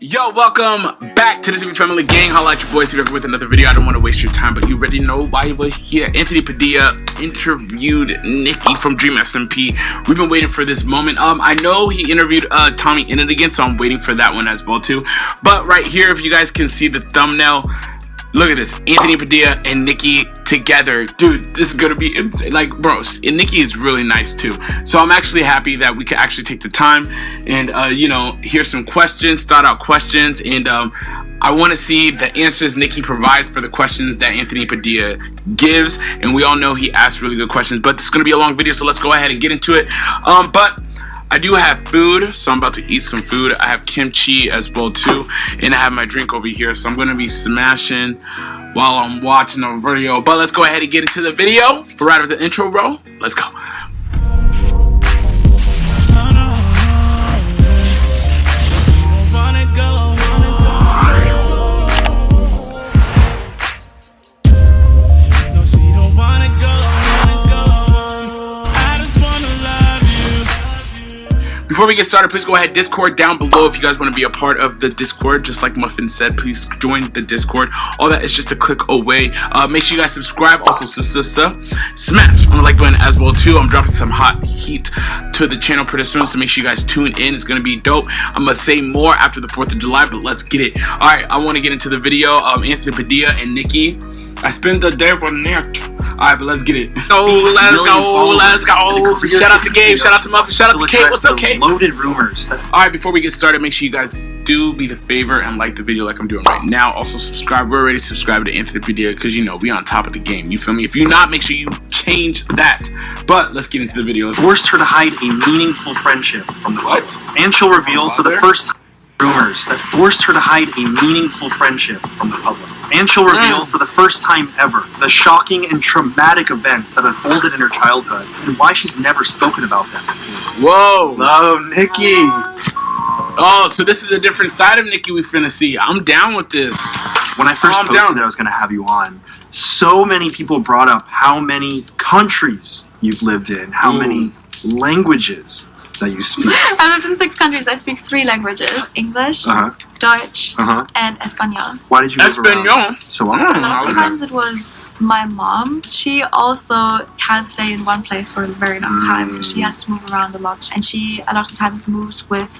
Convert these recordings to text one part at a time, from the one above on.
Yo, welcome back to the CB Family Gang. Holla at your boys here with another video. I don't want to waste your time, but you already know why we're here. Anthony Padilla interviewed Nicki from Dream SMP. We've been waiting for this moment. I know he interviewed Tommy In It Again, so I'm waiting for that one as well too. But right here, if you guys can see the thumbnail, look at this, Anthony Padilla and Nicki together. Dude, this is gonna be insane. Like, bro, and Nicki is really nice too. So I'm actually happy that we could actually take the time and, hear some questions, start out questions. And I want to see the answers Nicki provides for the questions that Anthony Padilla gives. And we all know he asks really good questions. But it's gonna be a long video, so let's go ahead and get into it. But I do have food, so I'm about to eat some food. I have kimchi as well too, and I have my drink over here, so I'm gonna be smashing while I'm watching the video. But let's go ahead and get into the video. Right after the intro, bro. Let's go. Before we get started, please go ahead, Discord down below if you guys want to be a part of the Discord. Just like Muffin said, please join the Discord. All that is just a click away. Make sure you guys subscribe. Also, smash on the like button as well too. I'm dropping some hot heat to the channel pretty soon, so make sure you guys tune in. It's going to be dope. I'm going to say more after the 4th of July, but let's get it. Alright, I want to get into the video. Anthony Padilla and Nicki. I spent the day with Nick. Alright, but let's get it. Let's go. Shout out to Gabe, shout out to Muffin, shout out to Kate. What's up, Kate? Loaded rumors. Alright, before we get started, make sure you guys do be the favor and like the video like I'm doing right now. Also subscribe. We're already subscribed to Anthony Padilla because we on top of the game. You feel me? If you're not, make sure you change that. But let's get into the video. Forced her to hide a meaningful friendship from the public. And she'll reveal for the first time rumors that forced her to hide a meaningful friendship from the public. And she'll reveal for the first time ever the shocking and traumatic events that unfolded in her childhood and why she's never spoken about them. Whoa! Oh, Nicki! Oh, so this is a different side of Nicki we finna see. I'm down with this. When I first posted that I was going to have you on, so many people brought up how many countries you've lived in, how many languages that you speak. I lived in 6 countries. I speak 3 languages: English, Dutch, and Espanol. Why did you live around so often? A lot of times it was my mom. She also can't stay in one place for a very long time, so she has to move around a lot. And she a lot of times moves with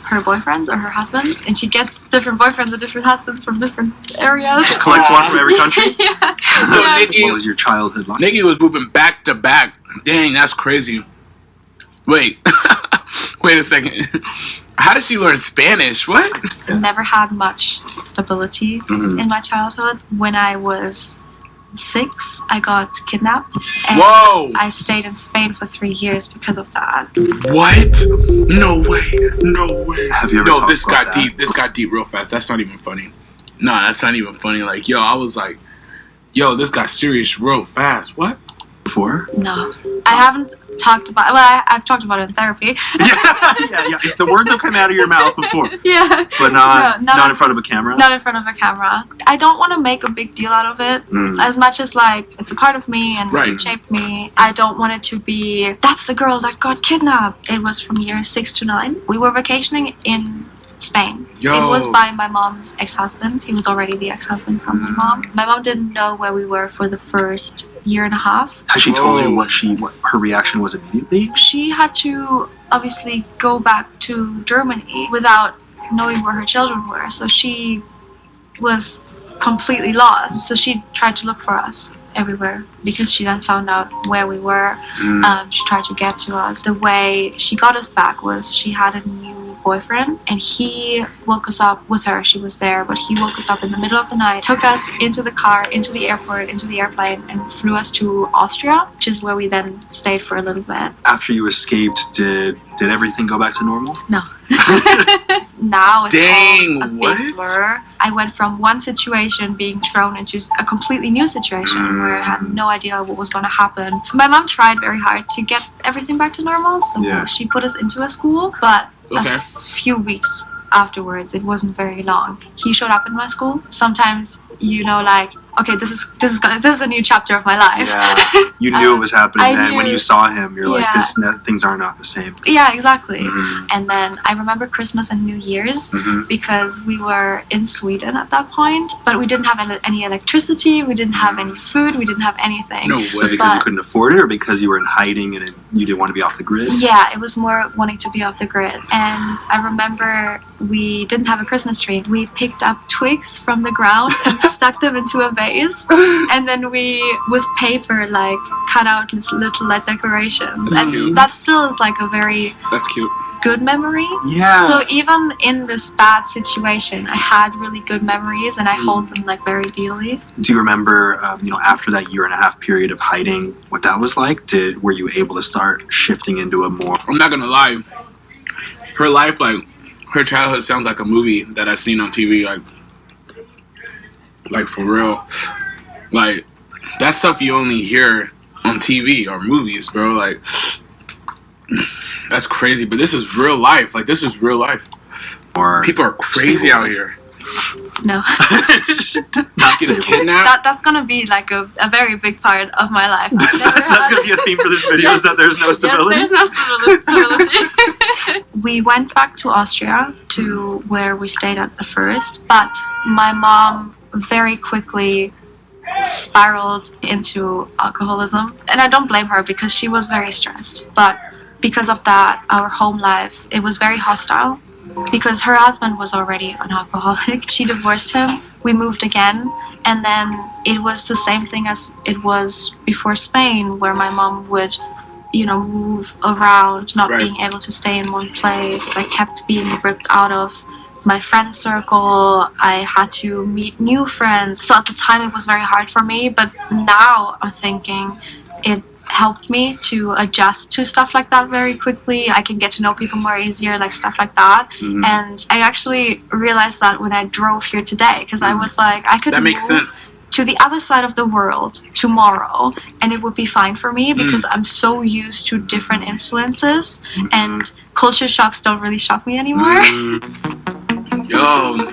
her boyfriends or her husbands, and she gets different boyfriends and different husbands from different areas. Just collect one from every country? Yeah. So Nicki, what was your childhood like? Nicki was moving back to back. Dang, that's crazy. Wait. Wait a second. How did she learn Spanish? What? Never had much stability in my childhood. When I was 6, I got kidnapped. And I stayed in Spain for 3 years because of that. What? No way. No way. Have you ever No, this got deep. This got deep real fast. That's not even funny. Nah, that's not even funny. Like, I was like, this got serious real fast. What? Before? No. I haven't talked about I've talked about it in therapy. yeah. The words have come out of your mouth before. Yeah. But not in front of a camera? Not in front of a camera. I don't want to make a big deal out of it. As much as, it's a part of me and it shaped me. I don't want it to be, that's the girl that got kidnapped. It was from year 6 to 9. We were vacationing in Spain. It was by my mom's ex-husband. He was already the ex-husband from my mom. My mom didn't know where we were for the first year and a half. Has she told you what her reaction was immediately? She had to obviously go back to Germany without knowing where her children were. So she was completely lost. So she tried to look for us everywhere because she then found out where we were. She tried to get to us. The way she got us back was she had a new boyfriend and he woke us up with her. She was there, but he woke us up in the middle of the night, took us into the car, into the airport, into the airplane, and flew us to Austria, which is where we then stayed for a little bit. After you escaped, did everything go back to normal? No. Now it's all a big blur. I went from one situation being thrown into a completely new situation where I had no idea what was going to happen. My mom tried very hard to get everything back to normal, so she put us into a school, but a few weeks afterwards, it wasn't very long, he showed up in my school. Sometimes, okay, this is a new chapter of my life. Yeah, you knew it was happening I then. When knew. you saw him, you're like, Yeah. things are not the same. Yeah, exactly. Mhm. And then I remember Christmas and New Year's Mhm. because we were in Sweden at that point, but we didn't have any electricity, we didn't have any food, we didn't have anything. No Is that way. because you But- couldn't afford it, or because you were in hiding and you didn't want to be off the grid? Yeah, it was more wanting to be off the grid. And I remember we didn't have a Christmas tree. We picked up twigs from the ground and stuck them into a vase. And then we, with paper, like, cut out little like decorations. That's And cute. that still is like a very That's cute. good memory. Yeah. So even in this bad situation, I had really good memories and I hold them like very dearly. Do you remember, after that 1.5 year period of hiding, what that was like? Were you able to start shifting into a more? I'm not gonna lie. Her life, like her childhood, sounds like a movie that I've seen on TV. Like for real. Like that stuff you only hear on TV or movies, bro. Like that's crazy. But this is real life. Like this is real life. More People are crazy stable out here. No. not Getting stable. kidnapped. That's gonna be like a very big part of my life. I've never That's had- gonna be a theme for this video. Is that there's no stability? Yes, there's no stability. We went back to Austria, to where we stayed at first, but my mom very quickly spiraled into alcoholism. And I don't blame her because she was very stressed. But because of that, our home life, it was very hostile. Because her husband was already an alcoholic. She divorced him. We moved again. And then it was the same thing as it was before Spain, where my mom would, move around, not Right. being able to stay in one place. I kept being ripped out of my friend circle. I had to meet new friends. So at the time it was very hard for me, but now I'm thinking it helped me to adjust to stuff like that very quickly. I can get to know people more easier, like stuff like that. Mhm. And I actually realized that when I drove here today, because I was like, I could That makes move sense. to the other side of the world tomorrow and it would be fine for me because I'm so used to different influences and culture shocks don't really shock me anymore. Yo,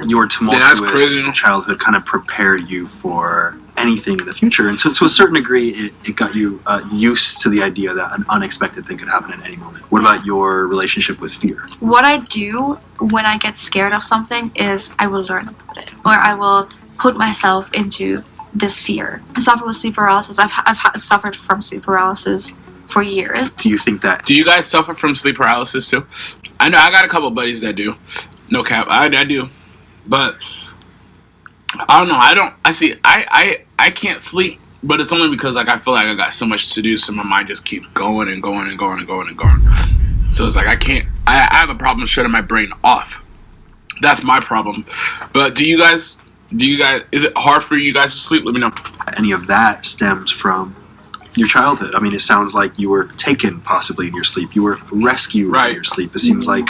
Your that's tumultuous crazy. childhood kind of prepared you for anything in the future, and to a certain degree, it got you used to the idea that an unexpected thing could happen at any moment. What about your relationship with fear? What I do when I get scared of something is I will learn about it or I will put myself into this fear. I suffer with sleep paralysis. I've suffered from sleep paralysis for years. Do you think that do you guys suffer from sleep paralysis too? I know I got a couple buddies that do. No cap, I do. But I don't know. I can't sleep, but it's only because like I feel like I got so much to do, so my mind just keeps going and going and going and going and going. So it's like I have a problem shutting my brain off. That's my problem. But do you guys is it hard for you guys to sleep? Let me know. any of that stemmed from your childhood? I mean, it sounds like you were taken possibly in your sleep. You were rescued Right. in your sleep. It seems like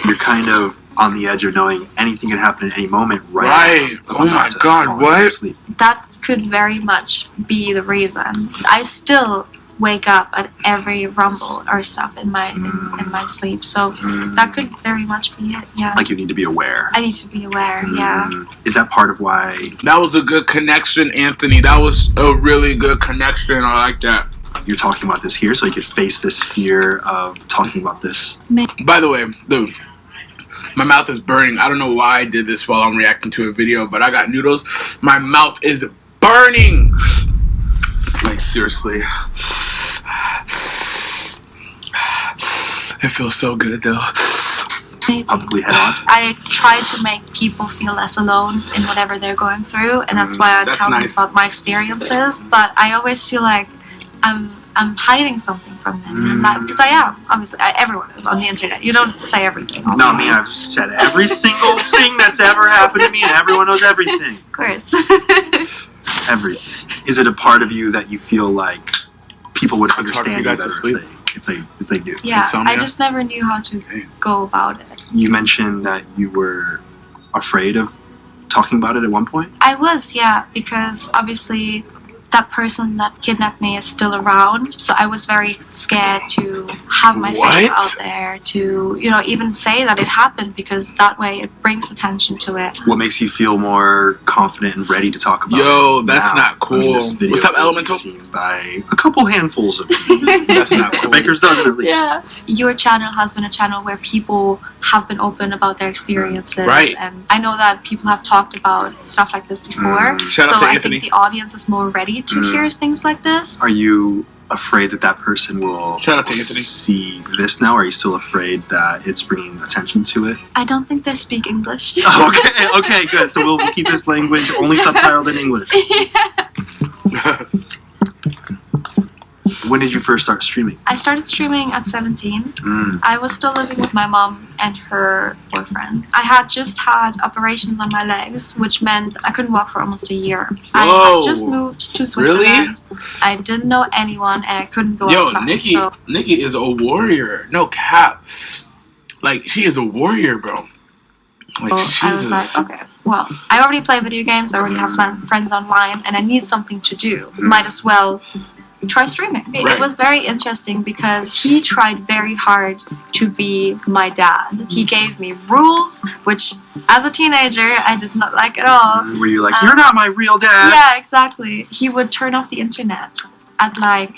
you're kind of on the edge of knowing anything can happen at any moment Right. now, Oh my not to God, fall into your what? sleep. That could very much be the reason. I still wake up at every rumble or stuff in my in my sleep. So that could very much be it. Yeah. Like you need to be aware. I need to be aware. Yeah. Is that part of why That was a good connection, Anthony. That was a really good connection. I like that. you're talking about this here, so you could face this fear of talking about this? By the way, dude, my mouth is burning. I don't know why I did this while I'm reacting to a video, but I got noodles. My mouth is burning. Like, seriously. It feels so good, though. Publicly head on. I try to make people feel less alone in whatever they're going through, and that's why I That's tell nice. them about my experiences. But I always feel like I'm hiding something from them, and that, because I am. Obviously, everyone is on the internet. You don't say everything. all the No, I time. mean, I've said every single thing that's ever happened to me, and everyone knows everything. Of course. Everything. Is it a part of you that you feel like people would It's hard for understand you you guys to better sleep. if they knew? Yeah, Insomnia? I just never knew how to go about it. You mentioned that you were afraid of talking about it at one point. I was, yeah, because obviously that person that kidnapped me is still around. So I was very scared to have my face out there, to, you know, even say that it happened, because that way it brings attention to it. What makes you feel more confident and ready to talk about Yo, that's now? not cool. I mean, this video What's up, will be Elemental? seen by a couple handfuls of people. That's not cool. Baker's dozen at least. Yeah. Your channel has been a channel where people have been open about their experiences. Right. And I know that people have talked about stuff like this before. Shout so out to I Anthony. think the audience is more ready to hear things like this. Are you afraid that that person will Shout out to Anthony. see this now? Or are you still afraid that it's bringing attention to it? I don't think they speak English. Okay, good. So we'll keep this language only subtitled in English. When did you first start streaming? I started streaming at 17. I was still living with my mom and her boyfriend. I had just had operations on my legs, which meant I couldn't walk for almost a year. I had just moved to Switzerland. Really? I didn't know anyone, and I couldn't go Yo, outside. Nikki is a warrior. No cap. Like, she is a warrior, bro. Like, I was like, okay, well, I already play video games. I already have friends online, and I need something to do. Might as well try streaming. Right. It was very interesting because he tried very hard to be my dad. He gave me rules, which as a teenager I did not like at all. Were you like, you're not my real dad? Yeah, exactly. He would turn off the internet at like,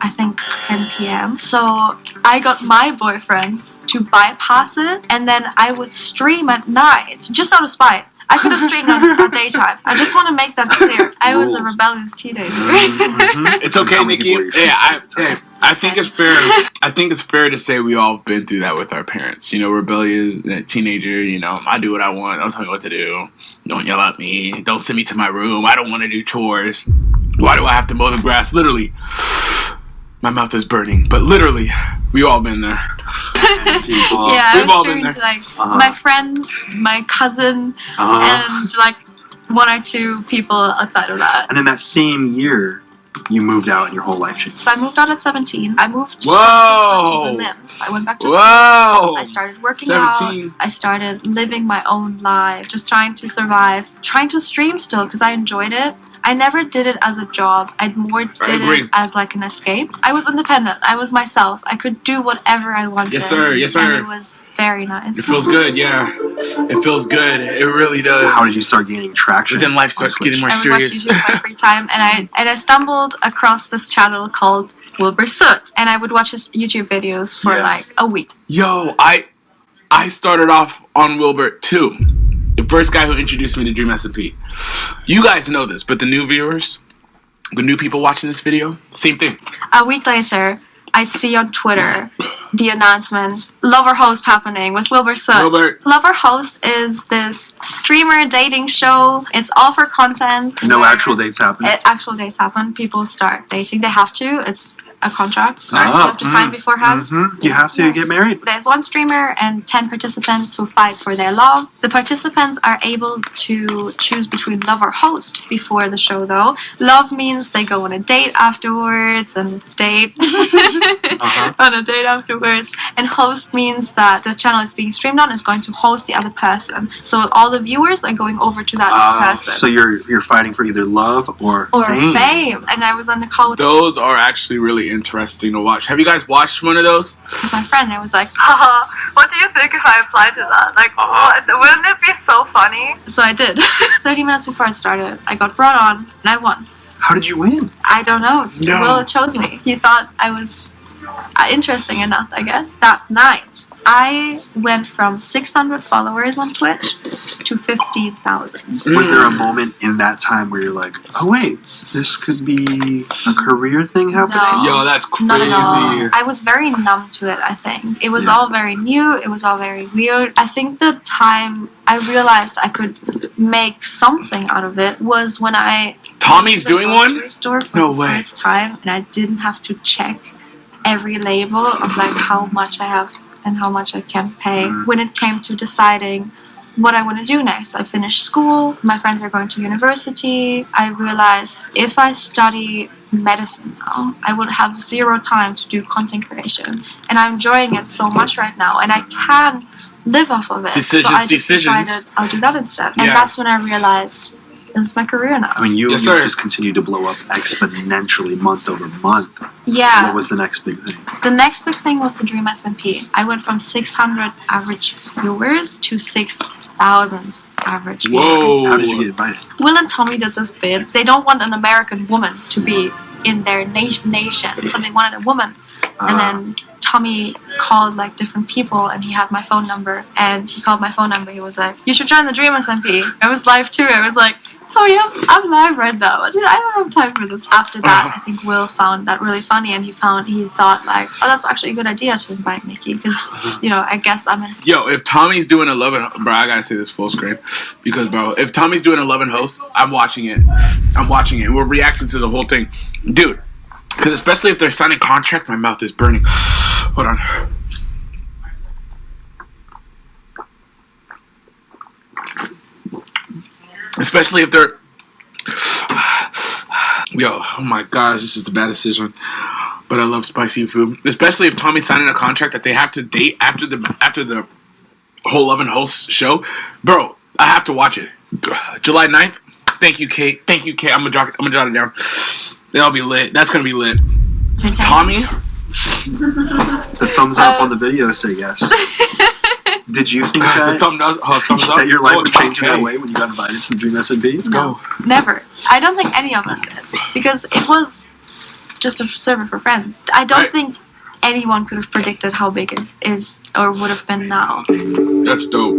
I think 10 p.m. So I got my boyfriend to bypass it, and then I would stream at night, just out of spite. I could have streamed at daytime. I just want to make that clear. I was a rebellious teenager. It's okay, Nikki. Yeah, I think it's fair. I think it's fair to say we all been through that with our parents. You know, rebellious teenager. You know, I do what I want. Don't tell me what to do. Don't yell at me. Don't send me to my room. I don't want to do chores. Why do I have to mow the grass? Literally, my mouth is burning. But literally, we all been there. Yeah, I was streaming to like my friends, my cousin, and like one or two people outside of that. And then that same year, you moved out and your whole life changed. So I moved out at 17. I moved to Whoa! Berlin. I went back to school. Whoa! I started working 17. out. I started living my own life, just trying to survive, trying to stream still because I enjoyed it. I never did it as a job. I more did it as like an escape. I was independent. I was myself. I could do whatever I wanted. Yes, sir. Yes, sir. And it was very nice. It feels good, yeah. It feels good. It really does. How did you start gaining traction? But then life starts getting more I would watch serious. YouTube in my free time, and I stumbled across this channel called Wilbur Soot, and I would watch his YouTube videos for like a week. Yo, I started off on Wilbur too. The first guy who introduced me to Dream SMP. You guys know this, but the new viewers, the new people watching this video, same thing. A week later, I see on Twitter the announcement, Lover Host happening with Wilbur Soot. Wilbur. Lover Host is this streamer dating show. It's all for content. No actual dates happen. Actual dates happen. People start dating. They have to. It's a contract. Ah, You have to sign beforehand. You have to get married. There's one streamer and 10 participants who fight for their love. The participants are able to choose between love or host before the show, though. Love means they go on a date afterwards and date on a date afterwards. And host means that the channel is being streamed on is going to host the other person. So all the viewers are going over to that other person. So you're fighting for either love or fame. And I was on the call with Those are actually really interesting to watch. Have you guys watched one of those? my friend. I was like, what do you think if I apply to that? Like, wouldn't it be so funny? So I did. 30 minutes before I started, I got brought on and I won. How did you win? I don't know. No. Will chose me. He thought I was interesting enough, I guess. That night, I went from 600 followers on Twitch to 15,000. Was there a moment in that time where you're like, oh wait, this could be a career thing happening? Yo, that's crazy. Not at all. I was very numb to it, I think. It was all very new. It was all very weird. I think the time I realized I could make something out of it was when I Tommy's went to the doing one? grocery store for No the way. first time, and I didn't have to check every label of like how much I have and how much I can pay. When it came to deciding what I want to do next, I finished school, my friends are going to university. I realized if I study medicine now, I would have zero time to do content creation, and I'm enjoying it so much right now, and I can live off of it. Decisions. So I just decided I'll do that instead, and that's when I realized is my career now. I mean, you Yes, sir. just continue to blow up exponentially month over month. Yeah. What was the next big thing? The next big thing was the Dream SMP. I went from 600 average viewers to 6,000 average viewers. Whoa. How did you get invited? Will and Tommy did this bit. They don't want an American woman to be in their nation, so they wanted a woman. And then Tommy called like different people, and he had my phone number. And he called my phone number. He was like, "You should join the Dream SMP." I was live too. I was like, "Tommy, I'm live right now. I don't have time for this." After that, I think Will found that really funny, and he thought like, "Oh, that's actually a good idea to invite Nikki," because I guess I'm in. Yo, if Tommy's doing a Love and bro, I gotta say this full screen because bro, if Tommy's doing a Love and Host, I'm watching it. We're reacting to the whole thing, dude. Because especially if they're signing contract, my mouth is burning. Hold on. Especially if they're... Yo, oh my gosh, this is a bad decision. But I love spicy food. Especially if Tommy's signing a contract that they have to date after the whole Love and Host show. Bro, I have to watch it. July 9th. Thank you, Kate. I'm gonna jot it down. That'll be lit. That's gonna be lit. Okay. Tommy? The thumbs up on the video say yes. Did you think that, thumbs up. that your life would it's change in that okay. way when you got invited to the Dream SMP? Let's go. Never. I don't think any of us did, because it was just a server for friends. I don't Right. think anyone could have predicted how big it is or would have been now. That's dope.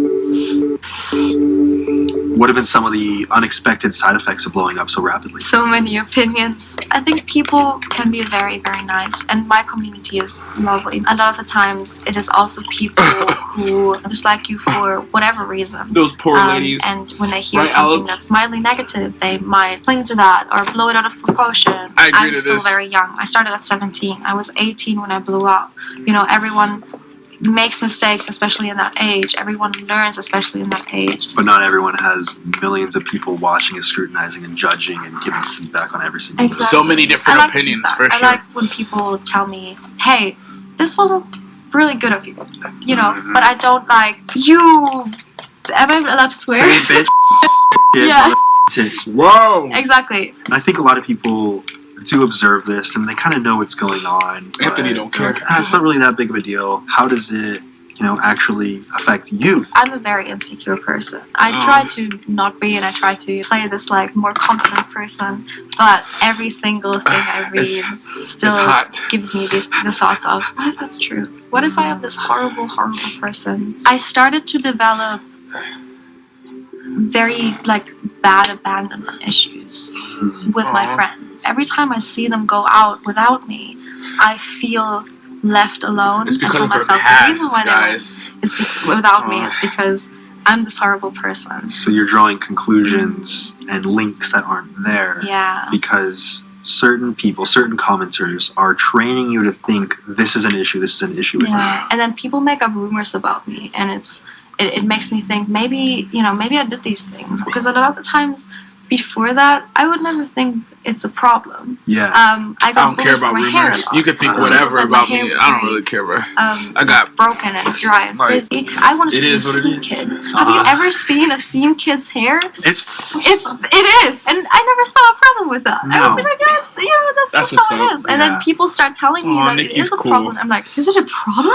What have been some of the unexpected side effects of blowing up so rapidly? So many opinions. I think people can be very, very nice, and my community is lovely. A lot of the times, it is also people who dislike you for whatever reason. Those poor ladies. And when they hear Right, something Alex? that's mildly negative, they might cling to that or blow it out of proportion. I agree I'm to still this. very young. I started at 17. I was 18 when I blew up. Everyone makes mistakes, especially in that age. Everyone learns, especially in that age. But not everyone has millions of people watching and scrutinizing and judging and giving feedback on every single Exactly. So many different I like opinions, feedback. for sure. I like when people tell me, "Hey, this wasn't really good of you," Mm-hmm. But I don't like you. Am I allowed to swear? Say bitch, shit, Yeah. mother- tits. Whoa! Exactly. I think a lot of people do observe this and they kind of know what's going on. Anthony but don't care. they're like, it's not really that big of a deal. How does it, actually affect you? I'm a very insecure person. I try to not be, and I try to play this like more confident person. But every single thing I read still it's hot. gives me the thoughts of, what if that's true? What if I am this horrible, horrible person? I started to develop very bad abandonment issues with my friends. Every time I see them go out without me, I feel left alone. It's because I tell of her myself past, the reason why guys. they went without me is because I'm this horrible person. So you're drawing conclusions and links that aren't there Yeah. because certain people, certain commenters are training you to think this is an issue with Yeah. And then people make up rumors about me, and it makes me think maybe I did these things, because a lot of the times before that I would never think it's a problem. me. Yeah. I I don't care bullied for about my hair a rumors. lot. You can think It's whatever because, like, my about hair me. was I don't very, really care, bro. I got broken and dry and Right. frizzy. I wanted to It be a is what it scene is. kid. Have you ever seen a scene kid's hair? It's It is, and I never saw a problem with that. I would be No. like, that's That's just how what's it up. is. And Yeah. then people start telling me Aw, that it Nikki's is a cool. problem. I'm like, is it a problem?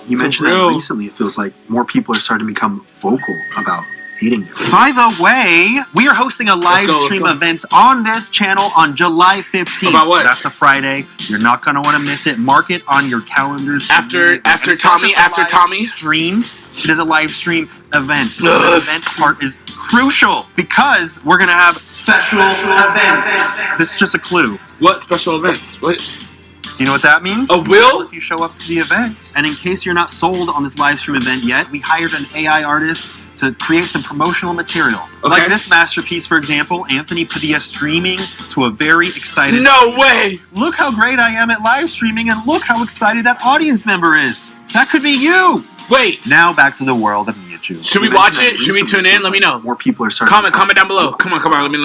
You mentioned real. that recently. It feels like more people are starting to become vocal about hating you. By the way, we are hosting a live let's stream go. event on this channel on July 15th. About what? That's a Friday. You're not going to want to miss it. Mark it on your calendars. After And it's not Tommy, just a after live Tommy. stream. It is a live stream event. Ugh. The event part is crucial because we're going to have special events. This is just a clue. What special events? What? Do you know what that means? A will? If you show up to the event. And in case you're not sold on this live stream event yet, we hired an AI artist to create some promotional material. Okay. Like this masterpiece, for example, Anthony Padilla streaming to a very excited... No way! Look how great I am at live streaming, and look how excited that audience member is. That could be you! Wait. Now back to the world of me. with you. Should we You watch mentioned it? that Should we recently. tune in? It's Let me like know. More people are starting. Comment down below. Come on. Let me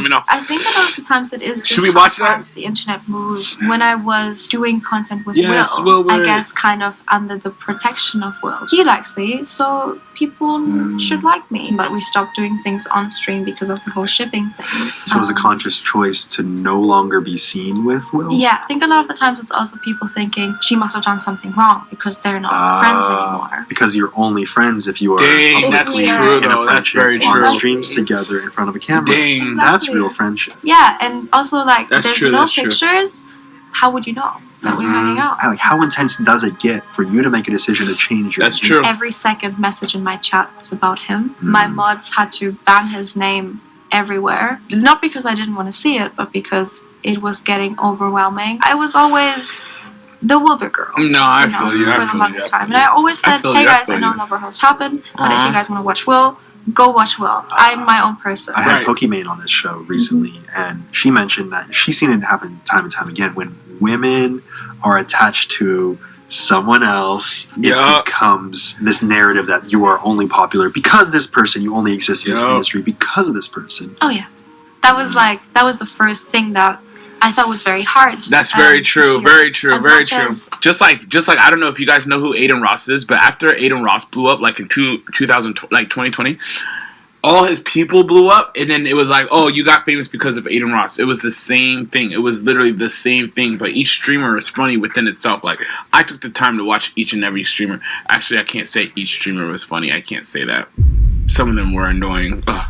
know. I think a lot of the times it is just Should we how watch that? fast the internet moves. When I was doing content with Yes, Will, Will, I we're- guess kind of under the protection of Will. He likes me, so people should like me. But we stopped doing things on stream because of the whole shipping thing. So it was a conscious choice to no longer be seen with Will. Yeah, I think a lot of the times it's also people thinking she must have done something wrong because they're not friends anymore. Because you're only friends if you are Dang, that's publicly true, in a though. That's friendship very on true. streams together in front of a camera. Dang. That's Exactly. real friendship. Yeah, and also like That's there's true, no that's true. pictures. How would you know that we're hanging out? Like, how intense does it get for you to make a decision to change your? That's true. Every second message in my chat was about him. My mods had to ban his name everywhere. Not because I didn't want to see it, but because it was getting overwhelming. I was always the Wilbur girl. No, I you know, feel you. for I the feel longest you. time. And I always I said, feel hey you, I guys, feel I know you. Lover Host happened, but if Uh-huh. you guys want to watch Will, go watch Will. I'm my own person. I had Right. Pokimane on this show recently, and she mentioned that she's seen it happen time and time again when women are attached to someone else. It Yeah. becomes this narrative that you are only popular because this person. You only exist in this Yeah. industry because of this person. Oh yeah, that was the first thing that I thought was very hard. That's very to true. hear. Very true. As Very much true. as- Just like I don't know if you guys know who Aiden Ross is, but after Aiden Ross blew up, like in 2020, all his people blew up, and then it was like, oh, you got famous because of Aiden Ross. It was the same thing. It was literally the same thing, but each streamer is funny within itself. Like, I took the time to watch each and every streamer. Actually, I can't say each streamer was funny. I can't say that. Some of them were annoying. Ugh.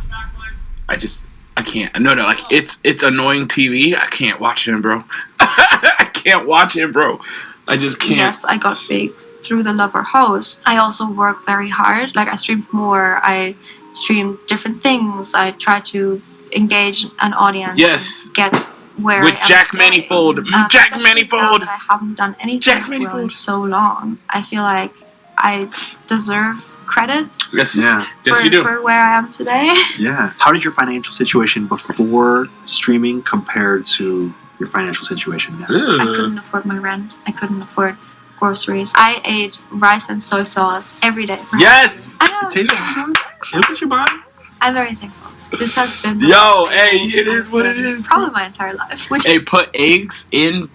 I can't. No, like, it's annoying TV. I can't watch him, bro. I can't watch it, bro. I just can't. Yes, I got big through the Lover Host. I also work very hard. Like I streamed more. I streamed different things. I try to engage an audience. Yes. And get where With I am Jack today. Manifold. Jack Especially Manifold. now that I haven't done anything Jack with Will in Manifold. so long. I feel like I deserve credit Yes. Yeah. Yes, for, you do. for where I am today. Yeah. How did your financial situation before streaming compare to your financial situation now? I couldn't afford my rent. I couldn't afford groceries. I ate rice and soy sauce every day. for Yes. I know. It tastes good. Look what you buy. I'm very thankful. This has been Yo, hey, it is what it is. probably my entire life, which Hey, put eggs in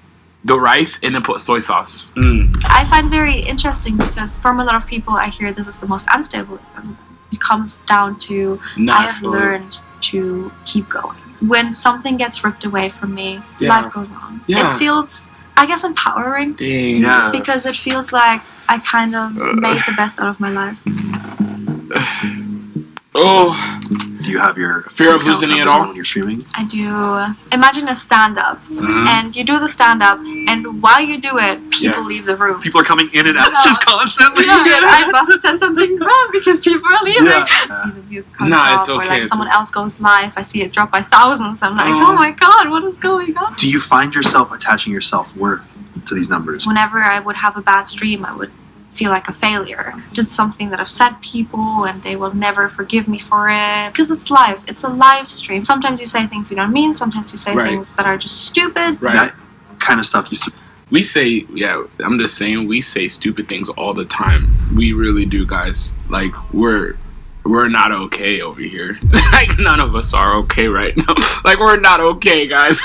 the rice and then put soy sauce. Mm. I find very interesting because from a lot of people I hear this is the most unstable. It comes down to I have learned to keep going. When something gets ripped away from me, Yeah. life goes on. Yeah. It feels, I guess, empowering Dang. Yeah. because it feels like I kind of made the best out of my life. Oh, Do you have your Fear of account losing it numbers all? on when you're streaming? I do. Imagine a stand-up, Mhm. and you do the stand-up, and while you do it, people Yeah. leave the room. People are coming in and out No. just constantly. Yeah, I must have said something wrong because people are leaving. Yeah. I see the view count Nah, drop, it's or okay, like it's someone okay. else goes live. I see it drop by thousands. I'm like, Oh. oh my god, what is going on? Do you find yourself attaching your self-worth to these numbers? Whenever I would have a bad stream, I would feel like a failure. Did something that upset people, and they will never forgive me for it because it's live. It's a live stream. Sometimes you say things you don't mean. Sometimes you say Right. things that are just stupid. right. That kind of stuff used to We say, yeah, I'm just saying, we say stupid things all the time. We really do, guys. Like, we're not okay over here. Like, none of us are okay right now. Like, we're not okay, guys.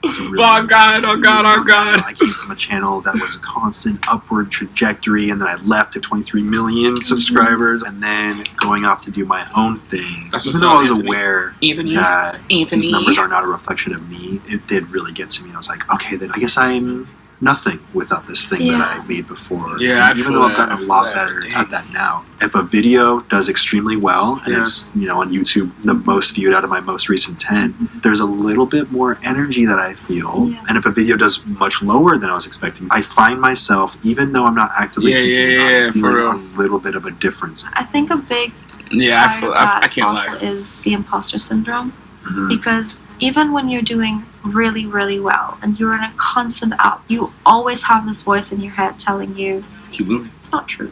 really Oh, God, oh, God, oh, God. I came from a channel that was a constant upward trajectory, and then I left at 23 million subscribers, and then going off to do my own thing. That's what's Even though up, I was Anthony. aware Anthony. that Anthony. these numbers are not a reflection of me, it did really get to me. I was like, okay, then I guess I'm nothing without this thing that Yeah. I made before. Yeah, I even feel though I've that, gotten I a feel lot that, better dang. at that now. If a video does extremely well, and Yeah. it's on YouTube the most viewed out of my most recent 10, there's a little bit more energy that I feel. Yeah. And if a video does much lower than I was expecting, I find myself, even though I'm not actively Yeah, thinking yeah, about yeah, it, for feeling real. a little bit of a difference. I think a big Yeah, part of I that can't also lie. is the imposter syndrome. Mhm. Because even when you're doing really, really well and you're in a constant up, you always have this voice in your head telling you Keep moving. it's not true.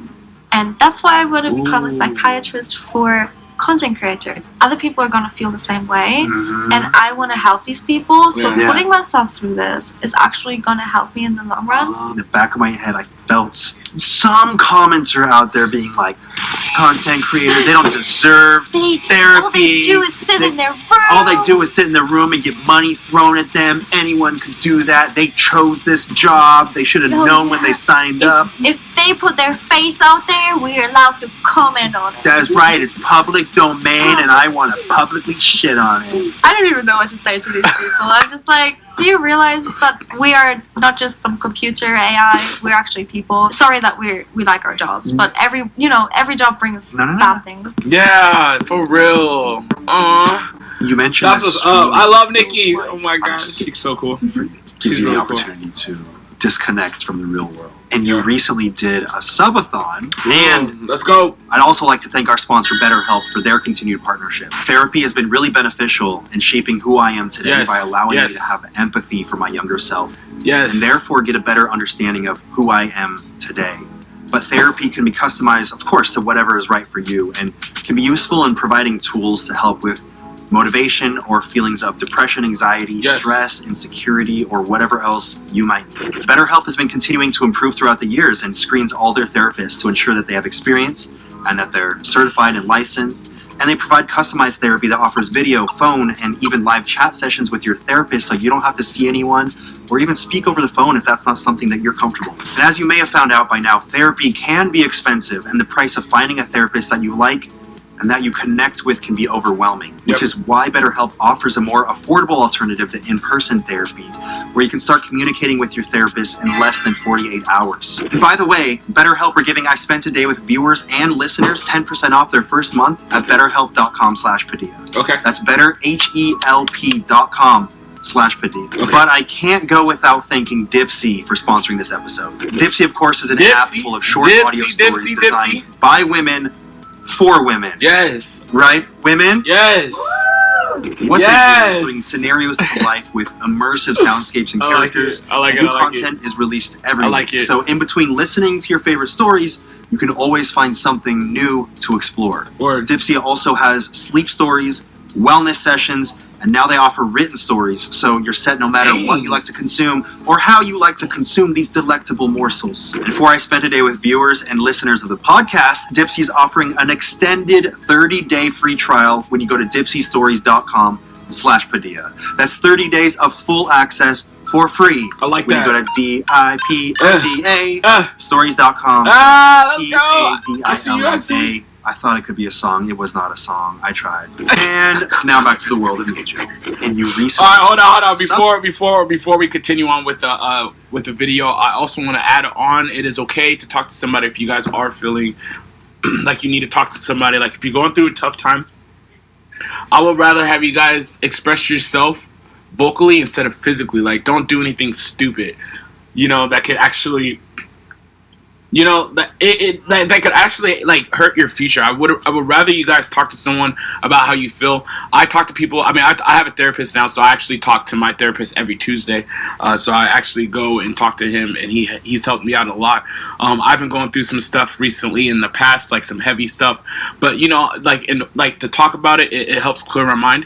And that's why I want to become a Ooh. psychiatrist for content creator. Other people are going to feel the same way. Mhm. And I want to help these people. So Yeah. putting myself through this is actually going to help me in the long run. In the back of my head, I felt some comments are out there being like, content creators, they don't deserve therapy. All they do is sit in their room. All they do is sit in their room and get money thrown at them. Anyone could do that. They chose this job. They should have Oh, known when yeah. they signed up. If they put their face out there, we're allowed to comment on it. That's right. It's public domain, and I want to publicly shit on it. I don't even know what to say to these people. I'm just like, do you realize that we are not just some computer AI? We're actually people. Sorry that we like our jobs, but every job brings No. bad things. Yeah, for real. You mentioned That's that what's up. streaming I love feels Nikki. like Oh my on a god, skate she's so cool. gives She's you the really cool. opportunity to disconnect from the real world. And you Yeah. recently did a subathon, and Let's go. I'd also like to thank our sponsor, BetterHelp, for their continued partnership. Therapy has been really beneficial in shaping who I am today Yes, by allowing yes. me to have empathy for my younger self, Yes. and therefore get a better understanding of who I am today. But therapy can be customized, of course, to whatever is right for you, and can be useful in providing tools to help with motivation or feelings of depression, anxiety, Yes. stress, insecurity, or whatever else you might need. BetterHelp has been continuing to improve throughout the years and screens all their therapists to ensure that they have experience and that they're certified and licensed. And they provide customized therapy that offers video, phone, and even live chat sessions with your therapist, so you don't have to see anyone or even speak over the phone if that's not something that you're comfortable with. And as you may have found out by now, therapy can be expensive, and the price of finding a therapist that you like and that you connect with can be overwhelming, which Yep. is why BetterHelp offers a more affordable alternative to in-person therapy, where you can start communicating with your therapist in less than 48 hours. And by the way, BetterHelp are giving I Spent a Day with viewers and listeners 10% off their first month at betterhelp.com/Padilla. Okay. That's betterhelp.com/Padilla. Okay. But I can't go without thanking Dipsy for sponsoring this episode. Dipsy, of course, is an app Dipsy, full of short Dipsy, audio stories Dipsy, designed Dipsy. by women for women. Yes. Right? Women? Yes. What they do Yes. is putting scenarios to life with immersive soundscapes and I like characters. it. I like and it. new I like it. content is released every I like week. it. So in between listening to your favorite stories, you can always find something new to explore. Word. Dipsy also has sleep stories, wellness sessions, and now they offer written stories, so you're set no matter Hey. what you like to consume or how you like to consume these delectable morsels. Before I Spent a Day with viewers and listeners of the podcast, Dipsy is offering an extended 30-day free trial when you go to dipsyststories.com/Padilla. That's 30 days of full access for free. I like When that. you go to DIPSEA Ah, stories.com. let's go. I see you. I see you. P-A-D-I-L-L-A. I thought it could be a song. It was not a song. I tried. And now back to the world of nature. And you recently... All right, hold on. Before we continue on with the video, I also want to add on. It is okay to talk to somebody if you guys are feeling like you need to talk to somebody. Like if you're going through a tough time, I would rather have you guys express yourself vocally instead of physically. Like don't do anything stupid. You know that could actually. You know that that could actually like hurt your future. I would rather you guys talk to someone about how you feel. I talk to people. I mean, I have a therapist now, so I actually talk to my therapist every Tuesday. So I actually go and talk to him, and he's helped me out a lot. I've been going through some stuff recently in the past, like some heavy stuff. But you know, like to talk about it, it helps clear my mind.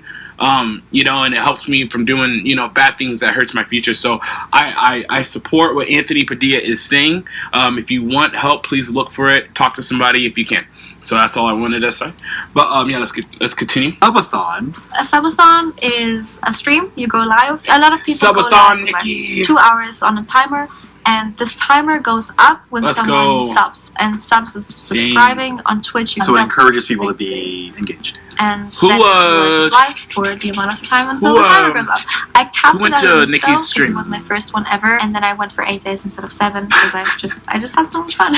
You know, and it helps me from doing, you know, bad things that hurts my future. So I support what Anthony Padilla is saying. If you want help, please look for it. Talk to somebody if you can. So that's all I wanted to say. But yeah, let's continue. Subathon. A subathon is a stream. You go live. A lot of people go Subathon, live for Nikki. like 2 hours on a timer, and this timer goes up when Let's someone go. subs. And subs is subscribing on Twitch. So it That's encourages people to basically- be engaged. And Who, then you are just live for the amount of time until who, the timer goes up. I capped went it to out of Nikki's 12 'cause stream? It was my first one ever, and then I went for 8 days instead of 7 because I just had so much fun.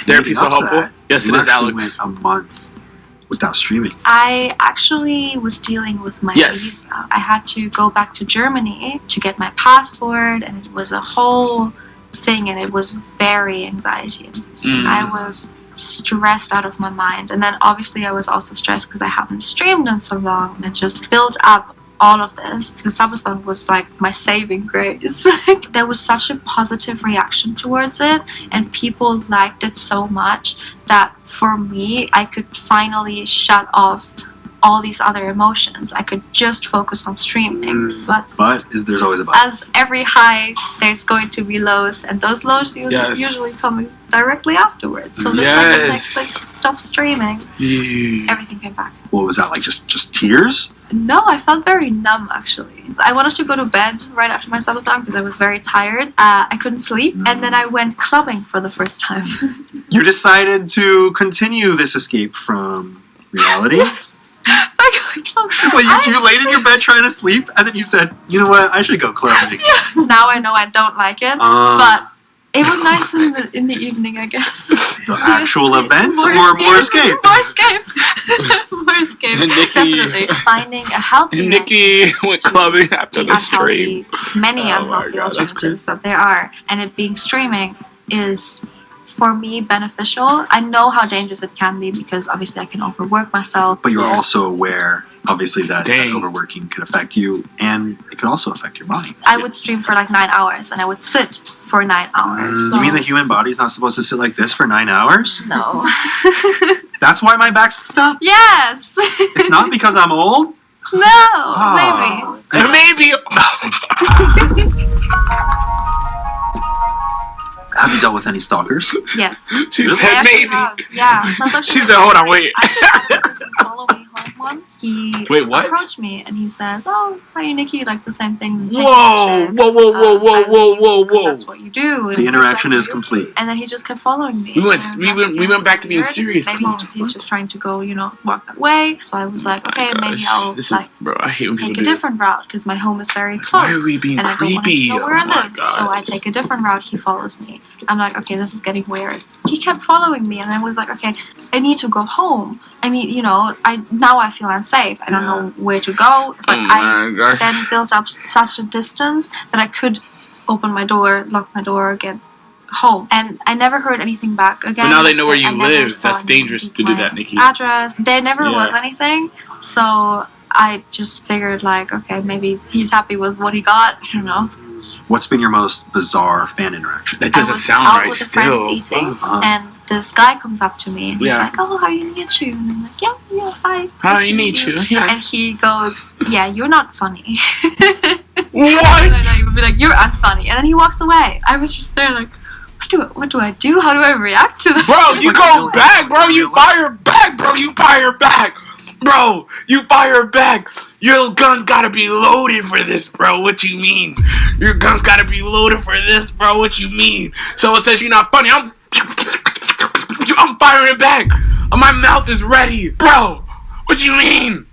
Therapy so Leading up to helpful. that, Yes, you it is, actually Alex. went a month without streaming. I actually was dealing with my Yes. visa. I had to go back to Germany to get my passport, and it was a whole thing, and it was very anxiety inducing. Mm. I was stressed out of my mind, and then obviously I was also stressed because I haven't streamed in so long, and it just built up all of this, the subathon was like my saving grace. There was such a positive reaction towards it, and people liked it so much that for me, I could finally shut off all these other emotions. I could just focus on streaming. But there's always a but. As every high, there's going to be lows, and those lows usually come directly afterwards. So the second I stopped streaming, everything came back. What was that like? Just tears? No, I felt very numb actually. I wanted to go to bed right after my subathon because I was very tired. I couldn't sleep, and then I went clubbing for the first time. You decided to continue this escape from reality? Yes. I went clubbing. Well, you laid in your bed trying to sleep, and then you said, you know what, I should go clubbing. Yeah. Now I know I don't like it, but it was nice in the evening, I guess. The actual event or more escape? More escape. More escape. Definitely. Finding a healthy... Nikki went clubbing after the stream. Many unhealthy alternatives that there are. And it being streaming is, for me, beneficial. I know how dangerous it can be because obviously I can overwork myself. But you're also aware, obviously, that overworking could affect you, and it could also affect your body. I would stream for like 9 hours, and I would sit for 9 hours. You mean the human body's not supposed to sit like this for 9 hours? No. That's why my back's fucked up? Yes! It's not because I'm old? No, maybe. Maybe. Have you dealt with any stalkers? Yes. She said maybe. Yeah. She said, hold on, wait. I had a person follow me home once. He Wait, what? approached me and he says, "Oh, hi Nikki," like the same thing. Whoa. That's what you do. And The interaction is complete. And then he just kept following me. We went back to being weird. serious. Maybe Come on. he's just trying to go, walk that way. So I was like, okay, maybe I'll Bro, I hate when people take a do different route because my home is very close. Why are we being and I don't want creepy? to know where I live. God. So I take a different route. He follows me. I'm like, okay, this is getting weird. He kept following me, and I was like, okay, I need to go home. I mean, now I feel unsafe. I don't know where to go, but I then built up such a distance that I could open my door, lock my door, get home, and I never heard anything back again. But now they know where you I never live. saw That's dangerous to do my that, Nikki. Address. There never was anything, so I just figured like, okay, maybe he's happy with what he got. I don't know. What's been your most bizarre fan interaction? That doesn't sound out right with a still. friend eating, and this guy comes up to me and he's like, "Oh, how you need you?" And I'm like, "Yeah, hi. How nice you to need meet you? And Yes. he goes, "Yeah, you're not funny." What? And then he would be like, "You're unfunny," and then he walks away. I was just there like, what do I do? How do I react to that? Bro, you go back, bro. You fire back, bro. You fire back. Bro, you fire back. Your gun's gotta be loaded for this, bro. What you mean? Your gun's gotta be loaded for this, bro. What you mean? Someone says you're not funny. I'm firing back. My mouth is ready, bro. What you mean?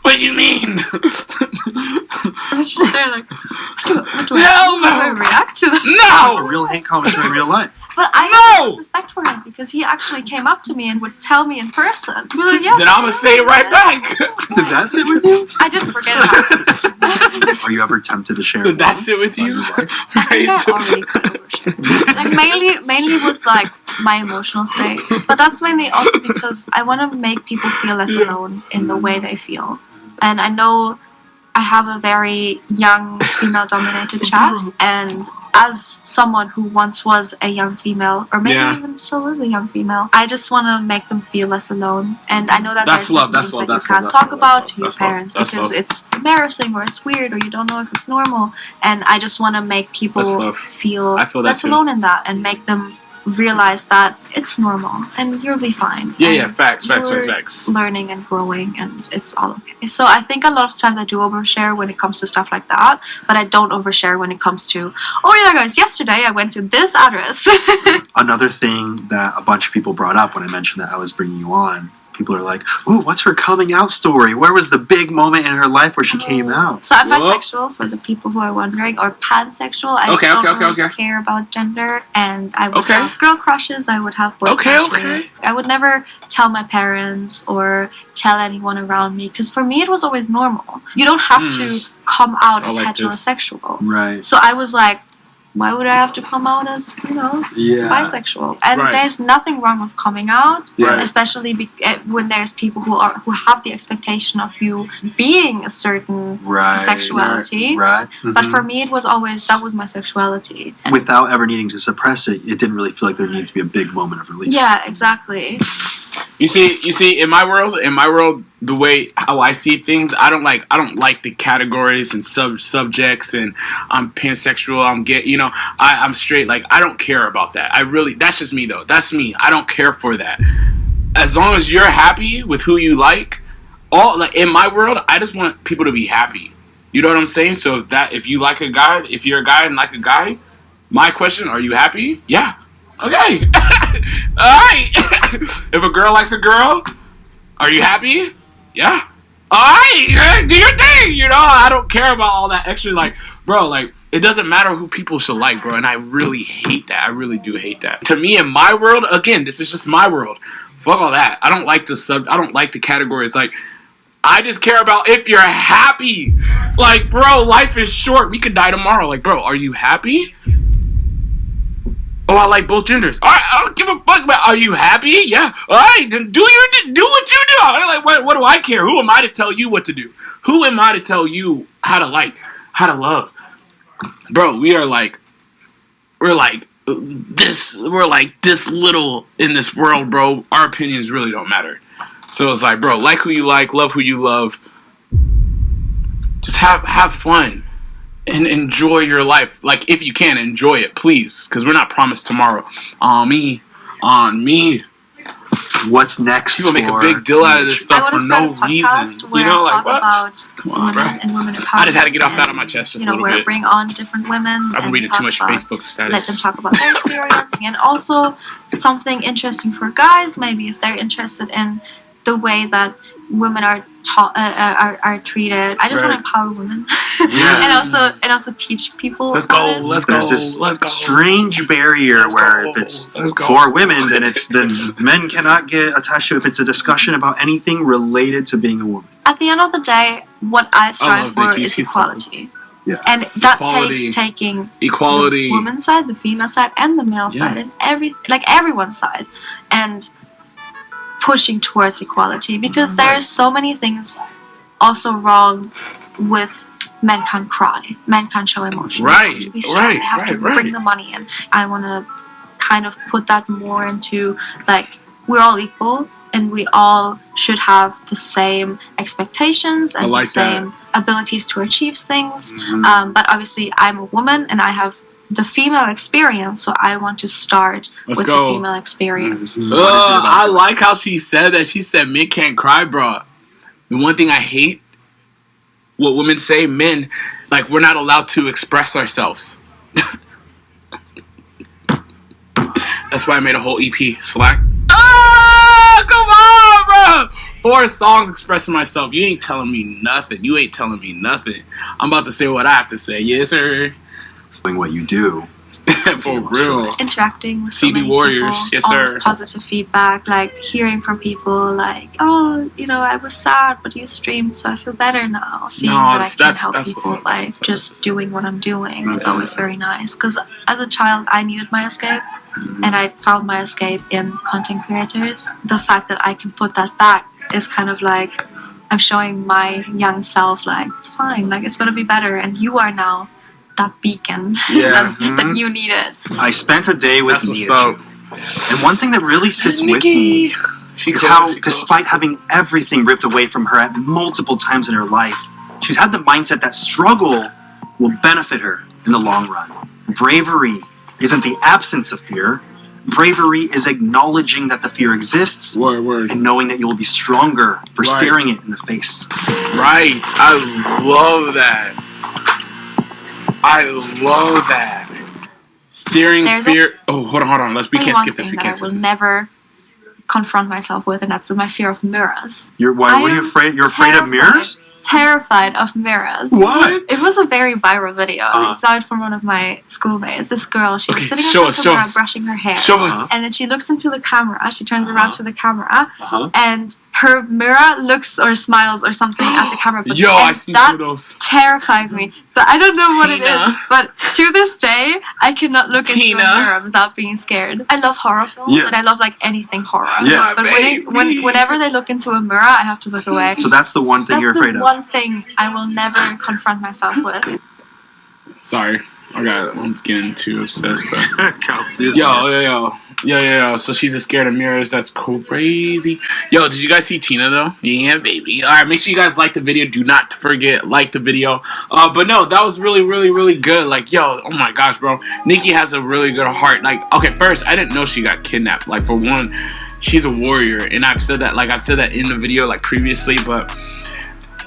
What do you mean? I was just there like, what do Hell no. I react to that? A No. real hate commentary in real life. But I have respect for him because he actually came up to me and would tell me in person. Be like, yeah, Then I'm gonna say it right back. Did that sit with you? I didn't forget about it. Are you ever tempted to share? Did that sit with you? I think I already overshared. Like mainly with like my emotional state, but that's mainly also because I want to make people feel less alone in the way they feel. And I know I have a very young female-dominated chat, and as someone who once was a young female, or maybe even still is a young female, I just want to make them feel less alone. And I know that That's there's love, things that's love, that you that's can't love, talk that's about love, to your that's love, parents that's because love. it's embarrassing or it's weird or you don't know if it's normal. And I just want to make people That's love. feel I feel that less too. alone in that and make them realize that it's normal and you'll be fine. Yeah, And facts. you're learning and growing and it's all okay. So I think a lot of times I do overshare when it comes to stuff like that, but I don't overshare when it comes to, oh yeah guys, yesterday I went to this address. Another thing that a bunch of people brought up when I mentioned that I was bringing you on, people are like, ooh, what's her coming out story? Where was the big moment in her life where she came out? So I'm bisexual for the people who are wondering, or pansexual. I don't really care about gender, and I would have girl crushes, I would have boy crushes. I would never tell my parents or tell anyone around me, because for me it was always normal. You don't have to come out as heterosexual. Right. So I was like, why would I have to come out as, Yeah. bisexual? And Right. there's nothing wrong with coming out, Yeah. especially when there's people who have the expectation of you being a certain Right. sexuality. Right. But Mhm. for me, that was my sexuality. And without ever needing to suppress it, it didn't really feel like there needed to be a big moment of release. yeah, exactly. You see, in my world, the way how I see things, I don't like the categories and subjects, and I'm pansexual, I'm gay, I'm straight. Like, I don't care about that. That's just me though. That's me. I don't care for that. As long as you're happy with who you like, in my world, I just want people to be happy. You know what I'm saying? So that if you're a guy and like a guy, my question, are you happy? Yeah. Okay. Alright. If a girl likes a girl, are you happy? Yeah. Alright, do your thing, I don't care about all that extra, bro, it doesn't matter who people should like, bro, and I really hate that. I really do hate that. To me, in my world, again, this is just my world. Fuck all that. I don't like the categories. I just care about if you're happy. Bro, life is short. We could die tomorrow. Bro, are you happy? Oh, I like both genders. All right, I don't give a fuck about. Are you happy? Yeah. All right, then do what you do. What do I care? Who am I to tell you what to do? Who am I to tell you how to how to love? Bro, we're like this little in this world, bro. Our opinions really don't matter. So it's bro, like who you like, love who you love. Just have fun. And enjoy your life. If you can, enjoy it, please. Because we're not promised tomorrow. On me. What's next? People make a big deal out of this stuff for no reason. Where I talk about Come on, women and women empowerment. I just had to get off that on my chest just a little where I bit. bring on different women. I've been reading too much Facebook status. Let them talk about their experience. And also something interesting for guys, maybe if they're interested in the way that women are treated. I just want to empower women, and also teach people. Let's go. There's this strange barrier where if it's for women, then men cannot get attached to it if it's a discussion about anything related to being a woman. At the end of the day, what I strive for is equality. Yeah. And that Equality. takes taking Equality. the woman's side, the female side, and the male side, and everyone's side, and pushing towards equality, because there's so many things also wrong with men can't cry, men can't show emotion, Right, they have to be strong, they have to right. bring the money in. I want to kind of put that more into we're all equal and we all should have the same expectations and the same abilities to achieve things. But obviously I'm a woman and I have the female experience, so I want to start with the female experience. I like how she said that. She said men can't cry, bro. The one thing I hate, what women say, men, we're not allowed to express ourselves. That's why I made a whole EP, Slack. Come on, bro! 4 songs expressing myself. You ain't telling me nothing. I'm about to say what I have to say. Yes, sir. What you do. For real. Interacting with so CB many Warriors, people, yes, all sir. this positive feedback, hearing from people oh, I was sad, but you streamed, so I feel better now. Seeing that I can help people by just doing what I'm doing is always very nice. Because as a child, I needed my escape, and I found my escape in content creators. The fact that I can put that back is kind of I'm showing my young self, it's fine, it's gonna be better, and you are now that beacon that you needed. I spent a day with Nia, and one thing that really sits with me is how, despite having everything ripped away from her at multiple times in her life, she's had the mindset that struggle will benefit her in the long run. Bravery isn't the absence of fear. Bravery is acknowledging that the fear exists and knowing that you will be stronger for staring it in the face. Right. I love that. Steering fear. Hold on. We can't skip this. I will never confront myself with, and that's my fear of mirrors. What are you afraid? You're afraid of mirrors? Terrified of mirrors. What? It was a very viral video. I saw it from one of my schoolmates. This girl, she was sitting in front of the mirror brushing her hair. And then she looks into the camera. She turns around to the camera, and her mirror looks or smiles or something at the camera. But Yo, I seen that those. terrified me. But I don't know what it Tina. is. But to this day, I cannot look Tina. into a mirror without being scared. I love horror films, Yeah. and I love like anything horror. Yeah. But Baby. whenever they look into a mirror, I have to look away. So that's the one thing That's you're the afraid of. one thing I will never confront myself with. Sorry, I'm getting too obsessed, but. This Yo. So she's scared of mirrors. That's crazy. Yo, did you guys see Tina though? Yeah, baby. All right, make sure you guys like the video. Do not forget, like the video. But no, that was really, really, really good. Like, yo, oh my gosh, bro. Nikki has a really good heart. Like, okay, first, I didn't know she got kidnapped. Like, for one, she's a warrior, and I've said that in the video, like previously, but.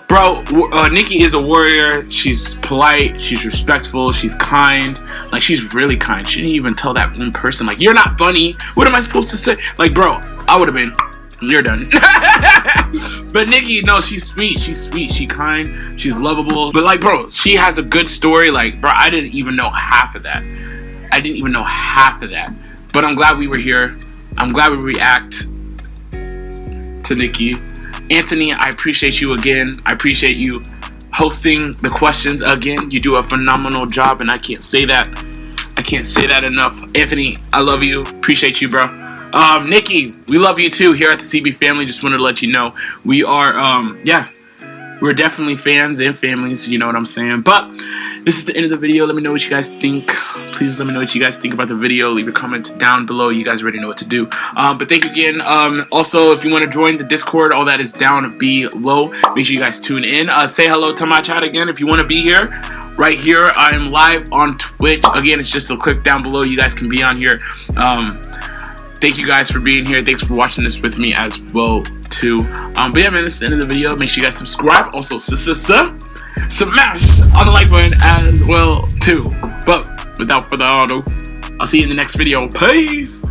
Bro, Nikki is a warrior. She's polite. She's respectful. She's kind. Like, she's really kind. She didn't even tell that one person, like, you're not funny. What am I supposed to say? Like, bro, I would have been, you're done. But Nikki, no, she's sweet. She's sweet. She's kind. She's lovable. But, like, bro, she has a good story. Like, bro, I didn't even know half of that. But I'm glad we were here. I'm glad we react to Nikki. Anthony, I appreciate you again. I appreciate you hosting the questions again. You do a phenomenal job, and I can't say that enough. Anthony, I love you. Appreciate you, bro. Nikki, we love you too here at the CB family. Just wanted to let you know we are, we're definitely fans and families. You know what I'm saying? But this is the end of the video. Let me know what you guys think. Please let me know what you guys think about the video. Leave a comment down below. You guys already know what to do. But thank you again. Also, if you want to join the Discord, all that is down below. Make sure you guys tune in. Say hello to my chat again if you want to be here. Right here, I am live on Twitch. Again, it's just a click down below. You guys can be on here. Thank you guys for being here. Thanks for watching this with me as well too. But yeah, man, this is the end of the video. Make sure you guys subscribe. Also, smash on the like button as well too. But without further ado, I'll see you in the next video. Peace.